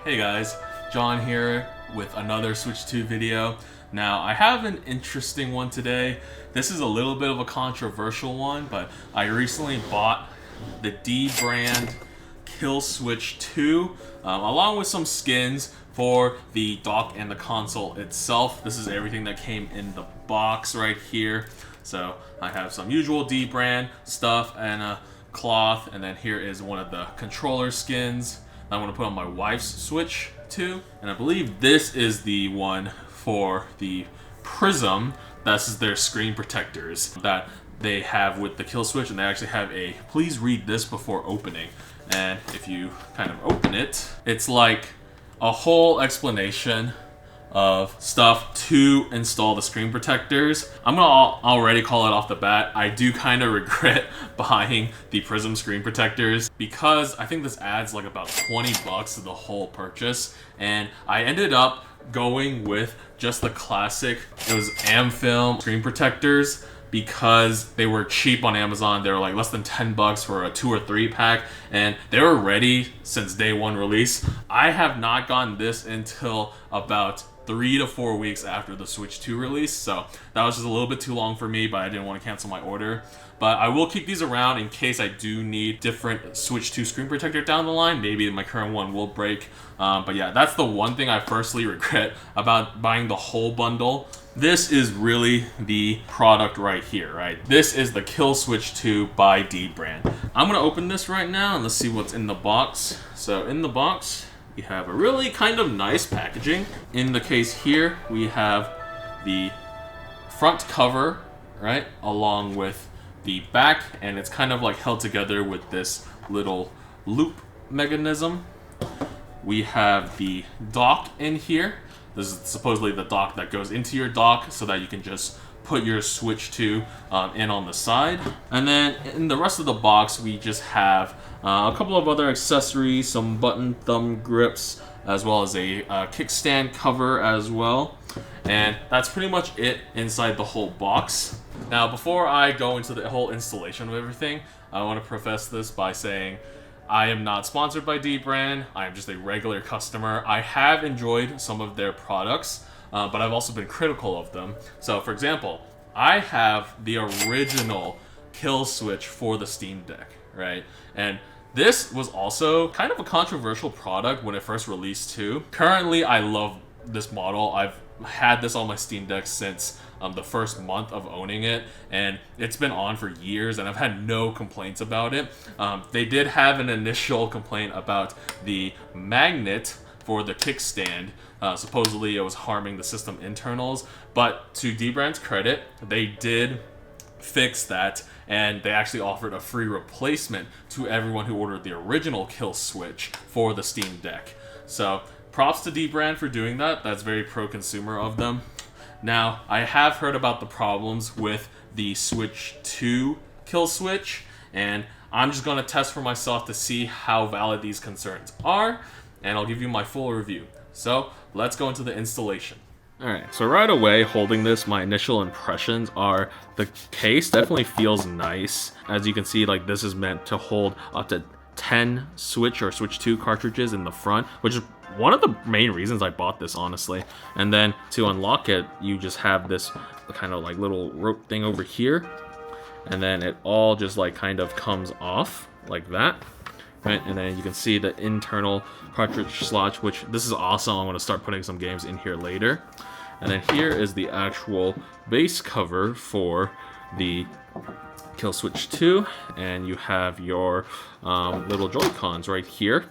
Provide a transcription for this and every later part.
Hey guys, John here with another Switch 2 video. Now I have an interesting one today. This is a little bit of a controversial one, but I recently bought the dbrand Killswitch 2 along with some skins for the dock and the console itself. This is everything that came in the box right here. So I have some usual dbrand stuff and a cloth, and then here is one of the controller skins I want to put on my wife's Switch 2, and I believe this is the one for the Prism. This is their screen protectors that they have with the Killswitch, and they actually have a please read this before opening. And if you kind of open it, it's like a whole explanation of stuff to install the screen protectors. I'm gonna already call it off the bat. I do kind of regret buying the Prism screen protectors because I think this adds like about 20 bucks to the whole purchase, and I ended up going with just the classic, it was Amfilm screen protectors, because they were cheap on Amazon. They were like less than 10 bucks for a 2 or 3 pack, and they were ready since day one release. I have not gotten this until about 3 to 4 weeks after the Switch 2 release, so that was just a little bit too long for me, but I didn't want to cancel my order. But I will keep these around in case I do need different Switch 2 screen protector down the line. Maybe my current one will break. But yeah, that's the one thing I firstly regret about buying the whole bundle. This is really the product right here, right? This is the Killswitch 2 by dbrand. I'm gonna open this right now and let's see what's in the box. So in the box, we have a really kind of nice packaging. In the case here, we have the front cover, right, along with the back, and it's kind of like held together with this little loop mechanism. We have the dock in here. This is supposedly the dock that goes into your dock so that you can just put your Switch 2 in on the side. And then in the rest of the box, we just have a couple of other accessories, some button thumb grips, as well as a kickstand cover as well. And that's pretty much it inside the whole box. Now, before I go into the whole installation of everything, I want to preface this by saying I am not sponsored by dbrand. I am just a regular customer. I have enjoyed some of their products, but I've also been critical of them. So, for example, I have the original Killswitch for the Steam Deck, right? And this was also kind of a controversial product when it first released too. Currently, I love this model. I've had this on my Steam Deck since the first month of owning it, and it's been on for years, and I've had no complaints about it. They did have an initial complaint about the magnet for the kickstand. Supposedly it was harming the system internals, but to dbrand's credit, they did fix that, and they actually offered a free replacement to everyone who ordered the original Killswitch for the Steam Deck. So props to dbrand for doing that. That's very pro-consumer of them. Now, I have heard about the problems with the Switch 2 Killswitch, and I'm just going to test for myself to see how valid these concerns are, and I'll give you my full review. So, let's go into the installation. Alright, so right away, holding this, my initial impressions are the case definitely feels nice. As you can see, like, this is meant to hold up to 10 Switch or Switch 2 cartridges in the front, which is one of the main reasons I bought this, honestly. And then to unlock it, you just have this kind of like little rope thing over here, and then it all just like kind of comes off like that, right? And then you can see the internal cartridge slot, which this is awesome. I'm going to start putting some games in here later. And then here is the actual base cover for the Killswitch 2, and you have your little Joy-Cons right here.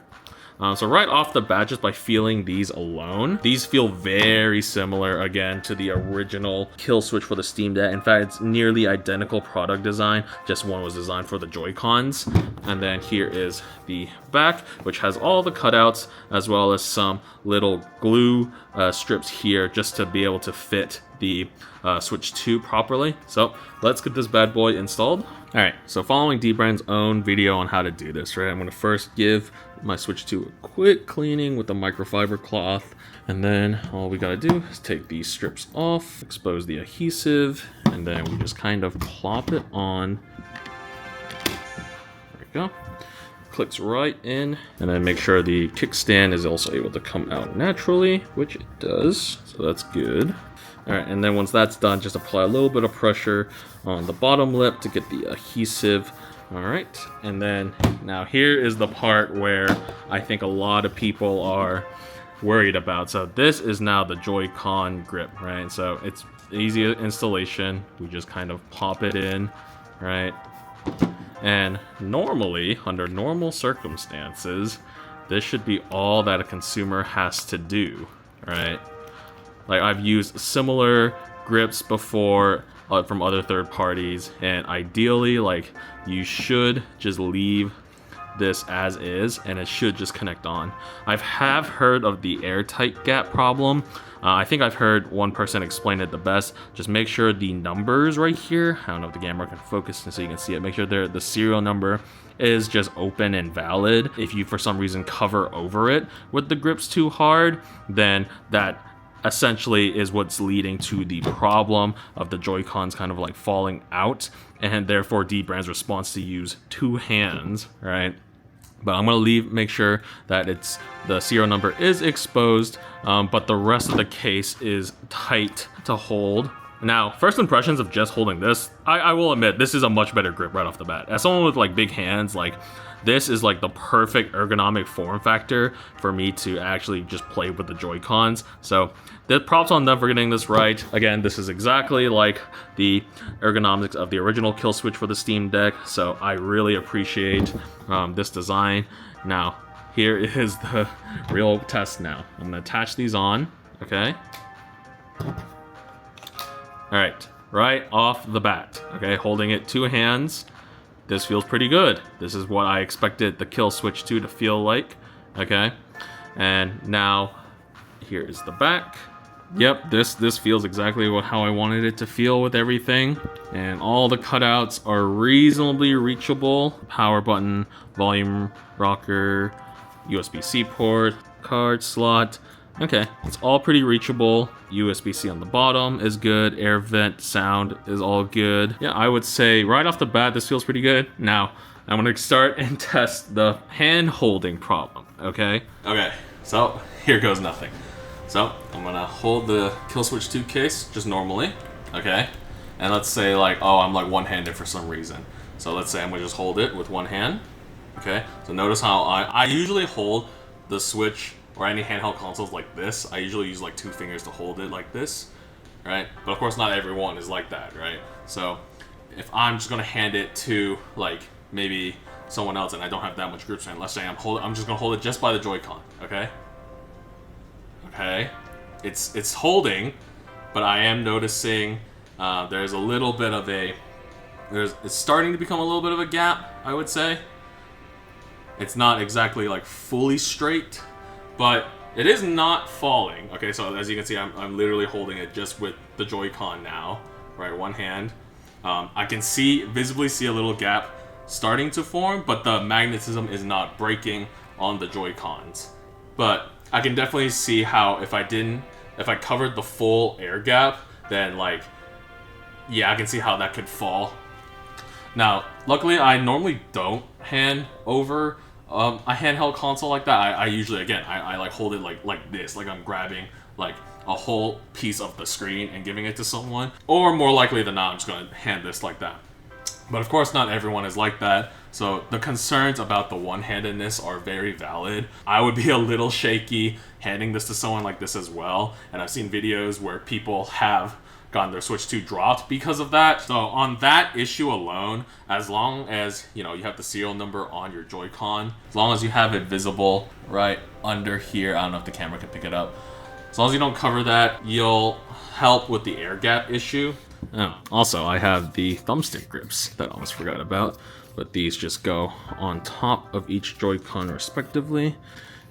So right off the bat, just by feeling these alone, these feel very similar again to the original Killswitch for the Steam Deck. In fact, it's nearly identical product design, just one was designed for the Joy-Cons. And then here is the back, which has all the cutouts, as well as some little glue strips here just to be able to fit the Switch 2 properly. So let's get this bad boy installed. Alright, so following dbrand's own video on how to do this, right? I'm going to first give my Switch 2 a quick cleaning with the microfiber cloth, and then all we gotta do is take these strips off, expose the adhesive, and then we just kind of plop it on. There we go. clicks right in. And then make sure the kickstand is also able to come out naturally, which it does, so that's good. All right, and then once that's done, just apply a little bit of pressure on the bottom lip to get the adhesive. All right, and then now here is the part where I think a lot of people are worried about. So this is now the Joy-Con grip, right? So it's easy installation. We just kind of pop it in, right? And normally, under normal circumstances, this should be all that a consumer has to do, right? Like, I've used similar grips before from other third parties, and ideally, like, you should just leave this as is, and it should just connect on. I have heard of the airtight gap problem. I think I've heard one person explain it the best. Just make sure the numbers right here, I don't know if the camera can focus so you can see it, make sure the serial number is just open and valid. If you for some reason cover over it with the grips too hard, then that essentially is what's leading to the problem of the Joy-Cons kind of like falling out, and therefore dbrand's response to use two hands, right? But I'm gonna make sure that the serial number is exposed, but the rest of the case is tight to hold. Now, first impressions of just holding this, I will admit, this is a much better grip right off the bat. As someone with like big hands, like this is like the perfect ergonomic form factor for me to actually just play with the Joy-Cons. So the props on them for getting this right. Again, this is exactly like the ergonomics of the original Killswitch for the Steam Deck. So I really appreciate this design. Now, here is the real test now. I'm gonna attach these on, okay? All right off the bat, okay? Holding it two hands. This feels pretty good. This is what I expected the Killswitch 2 to feel like, okay? And now, here is the back. Yep, this feels exactly how I wanted it to feel with everything. And all the cutouts are reasonably reachable. Power button, volume rocker, USB-C port, card slot. Okay, it's all pretty reachable. USB-C on the bottom is good. Air vent sound is all good. Yeah, I would say right off the bat, this feels pretty good. Now, I'm gonna start and test the hand holding problem, okay? Okay, so here goes nothing. So I'm gonna hold the Killswitch 2 case just normally, okay? And let's say like, oh, I'm like one-handed for some reason. So let's say I'm gonna just hold it with one hand, okay? So notice how I usually hold the Switch or any handheld consoles like this. I usually use like two fingers to hold it like this, right? But of course not everyone is like that, right? So if I'm just gonna hand it to like maybe someone else and I don't have that much grip strength, let's say I'm just gonna hold it just by the Joy-Con, okay? Okay, it's holding, but I am noticing there's a little bit of it's starting to become a little bit of a gap, I would say. It's not exactly like fully straight, but it is not falling. Okay, so as you can see, I'm literally holding it just with the Joy-Con now, right? One hand. I can visibly see a little gap starting to form, but the magnetism is not breaking on the Joy-Cons. But I can definitely see how if I covered the full air gap, then like, yeah, I can see how that could fall. Now, luckily, I normally don't hand over a handheld console like that. I usually, again, I like hold it like this, like I'm grabbing like a whole piece of the screen and giving it to someone. Or more likely than not, I'm just gonna hand this like that. But of course, not everyone is like that. So the concerns about the one-handedness are very valid. I would be a little shaky handing this to someone like this as well. And I've seen videos where people have gotten their Switch 2 dropped because of that. So on that issue alone, as long as you have the serial number on your Joy-Con, as long as you have it visible right under here, I don't know if the camera can pick it up. As long as you don't cover that, you'll help with the air gap issue. Oh, also, I have the thumbstick grips that I almost forgot about, but these just go on top of each Joy-Con respectively.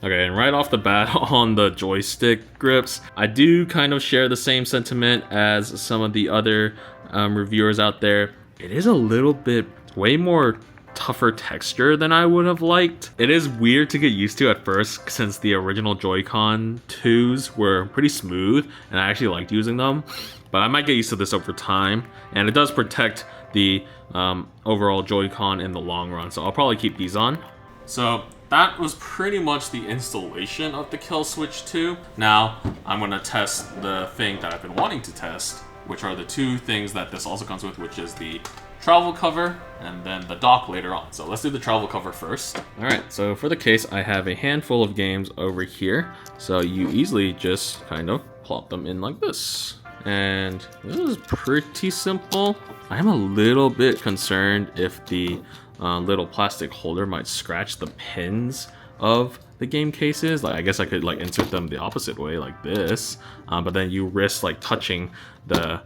Okay, and right off the bat on the joystick grips, I do kind of share the same sentiment as some of the other reviewers out there. It is a little bit way more tougher texture than I would have liked. It is weird to get used to at first since the original Joy-Con 2s were pretty smooth and I actually liked using them, but I might get used to this over time, and it does protect the overall Joy-Con in the long run, so I'll probably keep these on. So that was pretty much the installation of the Killswitch 2. Now I'm gonna test the thing that I've been wanting to test, which are the two things that this also comes with, which is the travel cover and then the dock later on. So let's do the travel cover first. All right, so for the case, I have a handful of games over here. So you easily just kind of plop them in like this. And this is pretty simple. I am a little bit concerned if the little plastic holder might scratch the pins of the game cases. Like, I guess I could like insert them the opposite way like this, but then you risk like touching the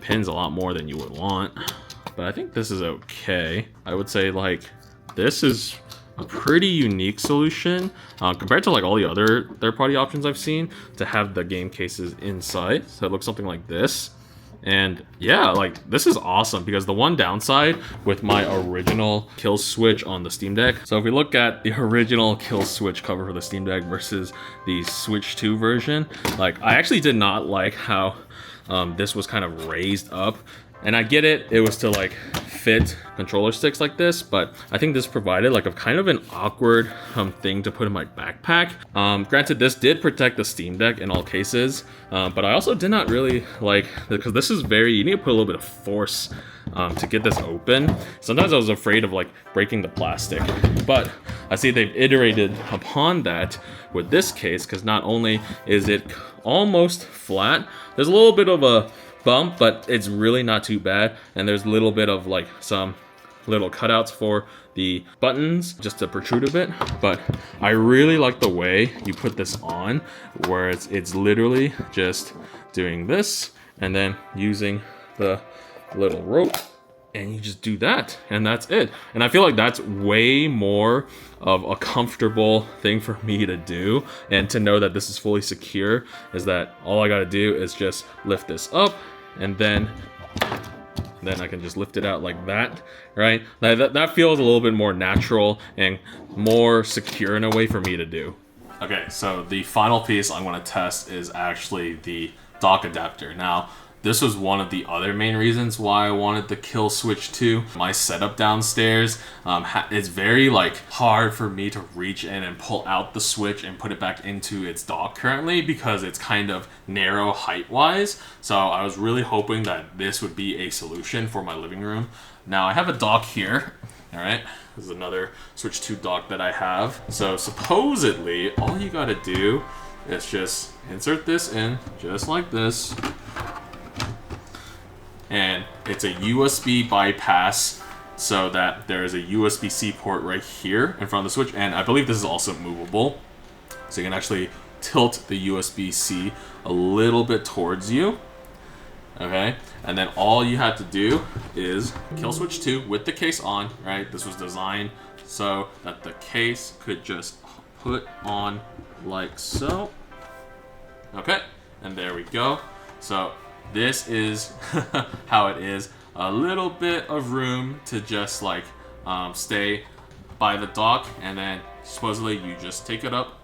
pins a lot more than you would want. But I think this is okay. I would say like this is a pretty unique solution compared to like all the other third-party options I've seen to have the game cases inside. So it looks something like this. And yeah, like this is awesome because the one downside with my original Killswitch on the Steam Deck. So if we look at the original Killswitch cover for the Steam Deck versus the Switch 2 version, like I actually did not like how this was kind of raised up. And I get it, it was to like fit controller sticks like this, but I think this provided like a kind of an awkward thing to put in my backpack. Granted, this did protect the Steam Deck in all cases, but I also did not really like, because this is very, you need to put a little bit of force to get this open. Sometimes I was afraid of like breaking the plastic, but I see they've iterated upon that with this case, because not only is it almost flat, there's a little bit of a bump, but it's really not too bad, and there's a little bit of like some little cutouts for the buttons just to protrude a bit. But I really like the way you put this on, where it's literally just doing this and then using the little rope, and you just do that, and that's it. And I feel like that's way more of a comfortable thing for me to do, and to know that this is fully secure is that all I gotta do is just lift this up, and then I can just lift it out like that, right? That feels a little bit more natural and more secure in a way for me to do. Okay, so the final piece I'm gonna test is actually the dock adapter. Now, this was one of the other main reasons why I wanted the Killswitch 2. My setup downstairs, it's very like hard for me to reach in and pull out the Switch and put it back into its dock currently because it's kind of narrow height-wise. So I was really hoping that this would be a solution for my living room. Now I have a dock here, all right? This is another Switch 2 dock that I have. So supposedly, all you gotta do is just insert this in just like this. And it's a USB bypass so that there is a USB-C port right here in front of the Switch. And I believe this is also movable. So you can actually tilt the USB-C a little bit towards you. Okay, and then all you have to do is Killswitch 2 with the case on, right? This was designed so that the case could just put on like so. Okay, and there we go. So this is how it is. A little bit of room to just like stay by the dock, and then supposedly you just take it up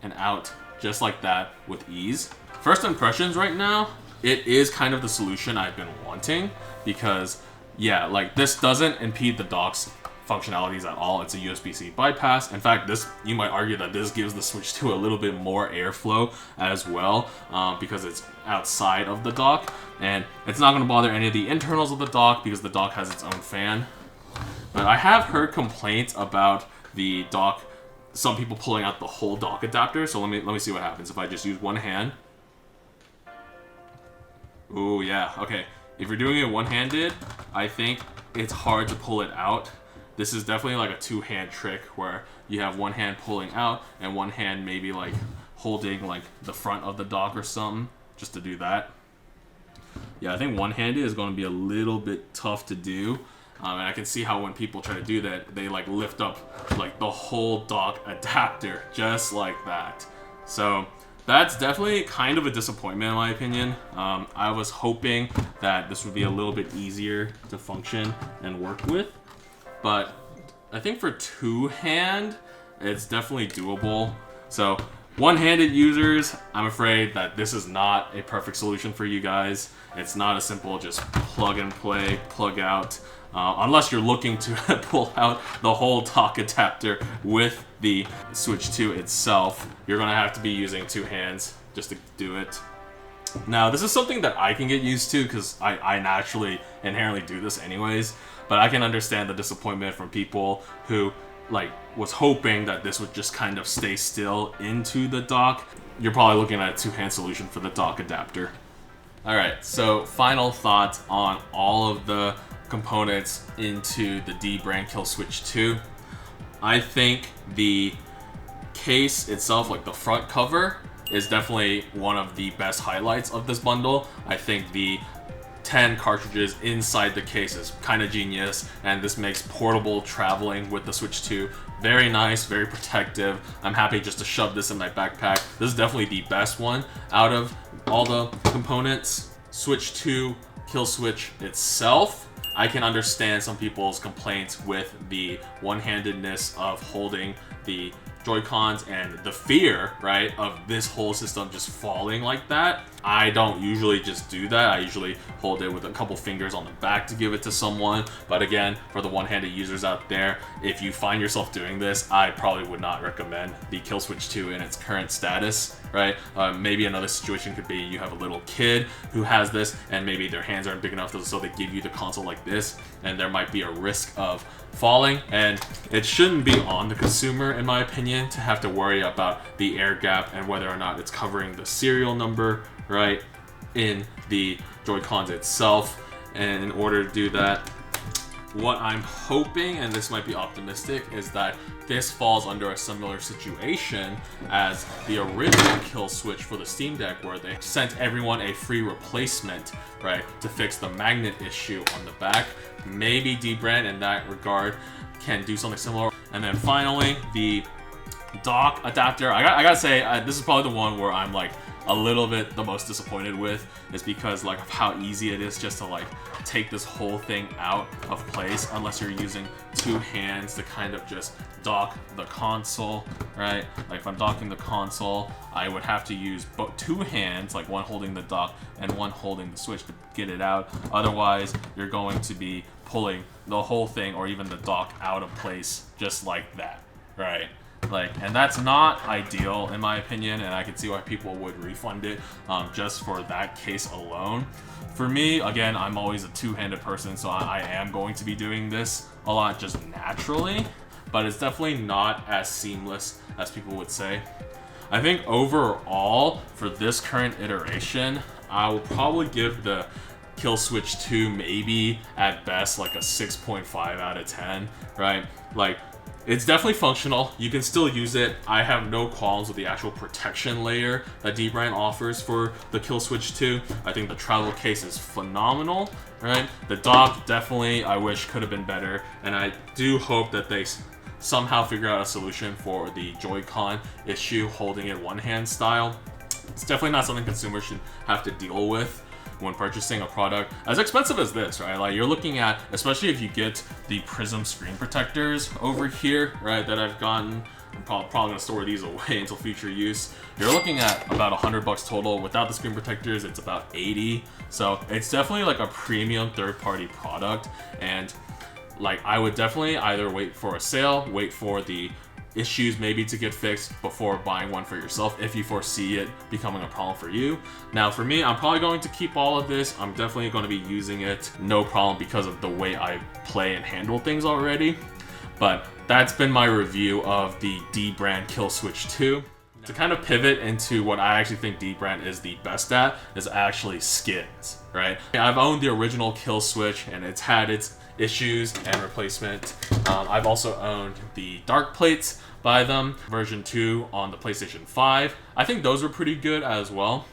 and out just like that with ease. First impressions right now, it is kind of the solution I've been wanting, because yeah, like this doesn't impede the dock's functionalities at all. It's a USB-C bypass. In fact, this, you might argue that this gives the Switch 2 a little bit more airflow as well, because it's outside of the dock, and it's not going to bother any of the internals of the dock because the dock has its own fan. But I have heard complaints about the dock, some people pulling out the whole dock adapter. So let me see what happens if I just use one hand. Ooh, yeah, okay. If you're doing it one-handed, I think it's hard to pull it out. This is definitely like a two-hand trick where you have one hand pulling out and one hand maybe like holding like the front of the dock or something, just to do that. Yeah, I think one-handed is going to be a little bit tough to do. And I can see how when people try to do that, they like lift up like the whole dock adapter just like that. So that's definitely kind of a disappointment in my opinion. I was hoping that this would be a little bit easier to function and work with. But I think for two-hand, it's definitely doable. So one-handed users, I'm afraid that this is not a perfect solution for you guys. It's not a simple just plug and play, plug out unless you're looking to pull out the whole dock adapter with the Switch 2 itself, you're gonna have to be using 2 hands just to do it. Now, this is something that I can get used to because I naturally inherently do this anyways, but I can understand the disappointment from people who like was hoping that this would just kind of stay still into the dock. You're probably looking at a 2-hand solution for the dock adapter. Alright, so final thoughts on all of the components into the dbrand Killswitch 2. I think the case itself, like the front cover, is definitely one of the best highlights of this bundle. I think the 10 cartridges inside the case is kind of genius, and this makes portable traveling with the Switch 2 very nice, very protective. I'm happy just to shove this in my backpack. This is definitely the best one out of all the components. Switch 2 Killswitch itself, I can understand some people's complaints with the one-handedness of holding the Joy-Cons and the fear, right, of this whole system just falling like that. I don't usually just do that. I usually hold it with a couple fingers on the back to give it to someone. But again, for the one-handed users out there, if you find yourself doing this, I probably would not recommend the Killswitch 2 in its current status, right? Maybe another situation could be you have a little kid who has this and maybe their hands aren't big enough so they give you the console like this, and there might be a risk of falling, and it shouldn't be on the consumer, in my opinion, to have to worry about the air gap and whether or not it's covering the serial number, right, in the Joy-Cons itself. And in order to do that, what I'm hoping, and this might be optimistic, is that this falls under a similar situation as the original Killswitch for the Steam Deck, where they sent everyone a free replacement, right, to fix the magnet issue on the back. Maybe dbrand in that regard can do something similar. And then finally, the dock adapter. I gotta say, this is probably the one where I'm like a little bit the most disappointed with, is because like of how easy it is just to like take this whole thing out of place, unless you're using 2 hands to kind of just dock the console, right? Like if I'm docking the console, I would have to use both 2 hands, like one holding the dock and one holding the Switch to get it out. Otherwise, you're going to be pulling the whole thing or even the dock out of place just like that, right? Like, and that's not ideal in my opinion, and I can see why people would refund it just for that case alone. For me, again, I'm always a 2-handed person, so I am going to be doing this a lot just naturally, but it's definitely not as seamless as people would say. I think overall, for this current iteration, I will probably give the Killswitch 2 maybe at best like a 6.5 out of 10, right? Like, it's definitely functional. You can still use it. I have no qualms with the actual protection layer that dbrand offers for the Killswitch 2. I think the travel case is phenomenal, right? The dock definitely, I wish, could have been better, and I do hope that they somehow figure out a solution for the Joy-Con issue, holding it one-hand style. It's definitely not something consumers should have to deal with when purchasing a product as expensive as this, right? Like, you're looking at, especially if you get the Prism screen protectors over here, right, that I've gotten. I'm probably gonna store these away until future use. You're looking at about $100 total. Without the screen protectors, it's about 80. So it's definitely like a premium third-party product, and like I would definitely either wait for a sale, wait for the issues maybe to get fixed before buying one for yourself if you foresee it becoming a problem for you. Now for me, I'm probably going to keep all of this. I'm definitely going to be using it, no problem, because of the way I play and handle things already. But that's been my review of the dbrand Killswitch 2. To kind of pivot into what I actually think dbrand is the best at is actually skins, right? I've owned the original Killswitch and it's had its issues and replacement. I've also owned the dark plates by them, version 2 on the PlayStation 5. I think those were pretty good as well,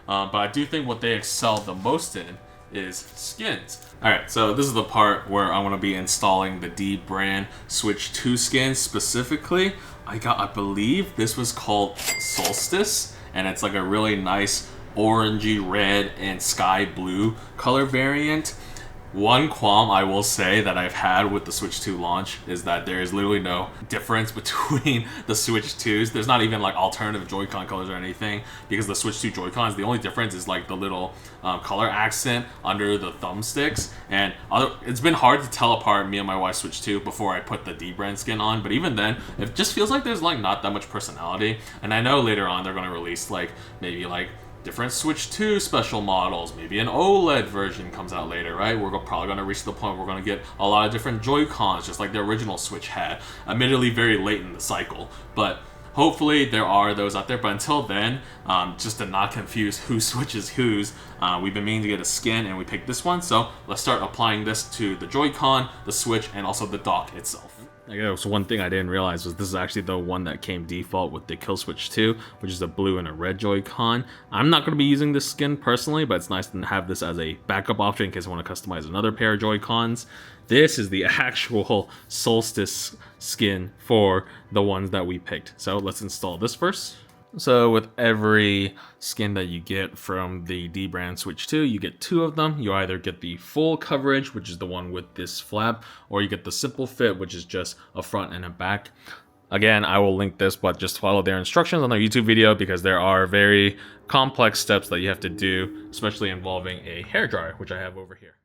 but I do think what they excel the most in is skins. Alright, so this is the part where I want to be installing the dbrand Switch 2 skin specifically. I believe this was called Solstice, and it's like a really nice orangey red and sky blue color variant. One qualm I will say that I've had with the Switch 2 launch is that there is literally no difference between the Switch 2s. There's not even like alternative Joy-Con colors or anything, because the Switch 2 Joy-Cons, the only difference is like the little color accent under the thumbsticks. And it's been hard to tell apart me and my wife's Switch 2 before I put the dbrand skin on, but even then, it just feels like there's like not that much personality. And I know later on they're going to release like maybe like different Switch 2 special models, maybe an OLED version comes out later, right? We're probably going to reach the point where we're going to get a lot of different Joy-Cons, just like the original Switch had, admittedly very late in the cycle, but hopefully there are those out there. But until then, just to not confuse who switches whose, we've been meaning to get a skin and we picked this one, so let's start applying this to the Joy-Con, the Switch, and also the dock itself. I guess one thing I didn't realize was this is actually the one that came default with the Killswitch 2, which is a blue and a red Joy-Con. I'm not going to be using this skin personally, but it's nice to have this as a backup option in case I want to customize another pair of Joy-Cons. This is the actual Solstice skin for the ones that we picked. So let's install this first. So with every skin that you get from the dbrand Switch 2, you get 2 of them. You either get the full coverage, which is the one with this flap, or you get the simple fit, which is just a front and a back. Again, I will link this, but just follow their instructions on their YouTube video because there are very complex steps that you have to do, especially involving a hairdryer, which I have over here.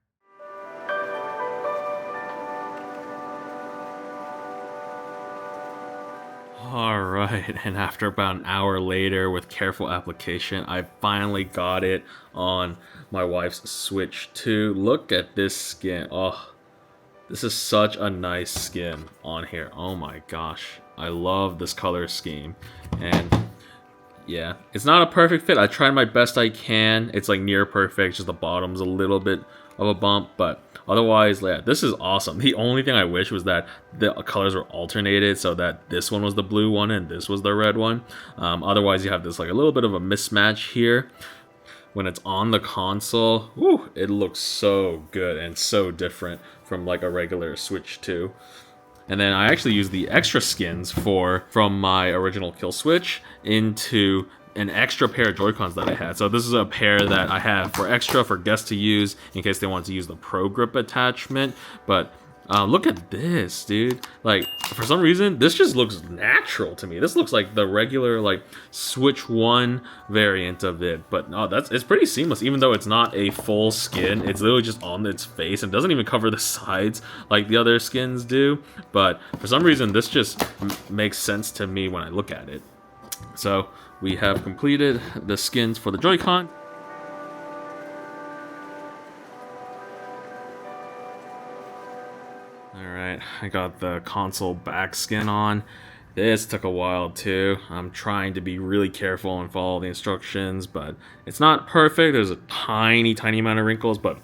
Alright, and after about an hour later with careful application, I finally got it on my wife's Switch 2. Look at this skin. Oh, this is such a nice skin on here. Oh my gosh, I love this color scheme. And yeah, it's not a perfect fit. I tried my best I can. It's like near perfect, just the bottom's a little bit of a bump, but otherwise, yeah, this is awesome. The only thing I wish was that the colors were alternated so that this one was the blue one and this was the red one. Otherwise, you have this like a little bit of a mismatch here. When it's on the console, whew, it looks so good and so different from like a regular Switch 2. And then I actually used the extra skins from my original Killswitch into an extra pair of Joy-Cons that I had. So this is a pair that I have for extra for guests to use in case they want to use the Pro Grip attachment. But look at this, dude. Like, for some reason, this just looks natural to me. This looks like the regular, like, Switch 1 variant of it. But no, it's pretty seamless. Even though it's not a full skin, it's literally just on its face and doesn't even cover the sides like the other skins do. But for some reason, this just makes sense to me when I look at it. So we have completed the skins for the Joy-Con. Alright, I got the console back skin on. This took a while too. I'm trying to be really careful and follow the instructions, but it's not perfect. There's a tiny amount of wrinkles, but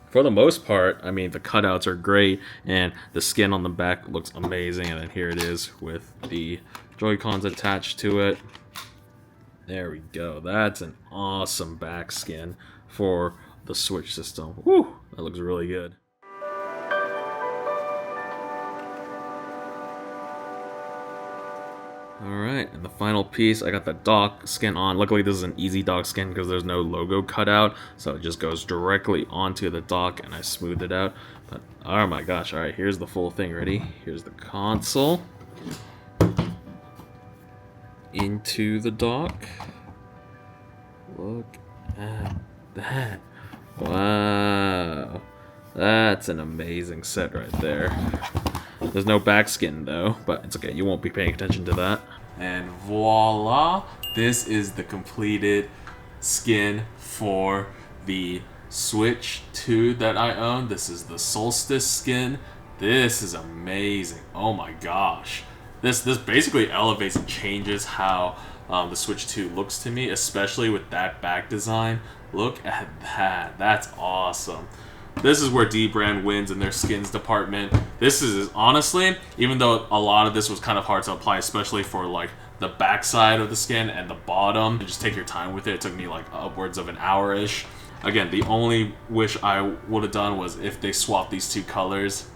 for the most part, I mean, the cutouts are great, and the skin on the back looks amazing. And then here it is with the Joy-Cons attached to it. There we go. That's an awesome back skin for the Switch system. Whew, that looks really good. Alright, and the final piece, I got the dock skin on. Luckily, this is an easy dock skin because there's no logo cut out, so it just goes directly onto the dock, and I smoothed it out. But, oh my gosh, alright, here's the full thing. Ready? Here's the console. Into the dock. Look at that. Wow. That's an amazing set right there. There's no back skin though, but it's okay. You won't be paying attention to that. And voila. This is the completed skin for the Switch 2 that I own. This is the Solstice skin. This is amazing. Oh my gosh. This basically elevates and changes how the Switch 2 looks to me, especially with that back design. Look at that. That's awesome. This is where dbrand wins in their skins department. This is honestly, even though a lot of this was kind of hard to apply, especially for like the back side of the skin and the bottom, just take your time with it. It took me like upwards of an hour-ish. Again, the only wish I would have done was if they swapped these two colors,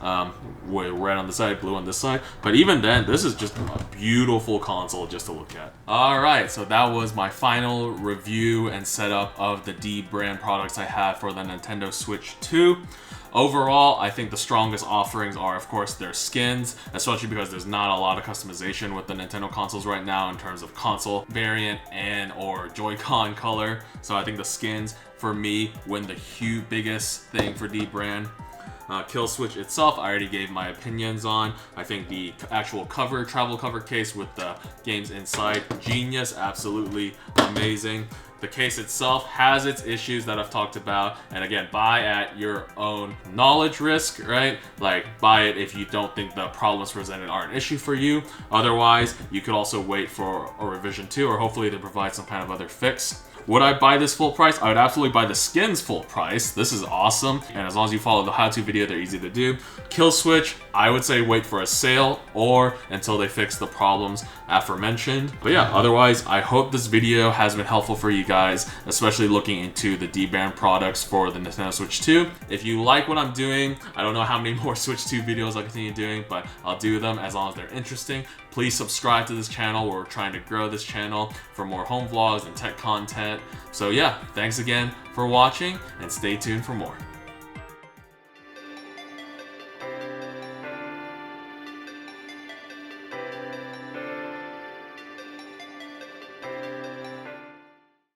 with red on the side, blue on this side. But even then, this is just a beautiful console just to look at. Alright, so that was my final review and setup of the dbrand products I have for the Nintendo Switch 2. Overall, I think the strongest offerings are, of course, their skins, especially because there's not a lot of customization with the Nintendo consoles right now in terms of console variant and or Joy-Con color. So I think the skins, for me, win the biggest thing for dbrand. Killswitch itself, I already gave my opinions on. I think the actual cover, travel cover case with the games inside, genius, absolutely amazing. The case itself has its issues that I've talked about, and again, buy at your own knowledge risk, right? Like, buy it if you don't think the problems presented are an issue for you. Otherwise, you could also wait for a revision 2, or hopefully they provide some kind of other fix. Would I buy this full price? I would absolutely buy the skins full price. This is awesome. And as long as you follow the how-to video, they're easy to do. Killswitch, I would say wait for a sale or until they fix the problems aforementioned. But yeah, otherwise, I hope this video has been helpful for you guys, especially looking into the dbrand products for the Nintendo Switch 2. If you like what I'm doing, I don't know how many more Switch 2 videos I'll continue doing, but I'll do them as long as they're interesting. Please subscribe to this channel. We're trying to grow this channel for more home vlogs and tech content. So yeah, thanks again for watching and stay tuned for more.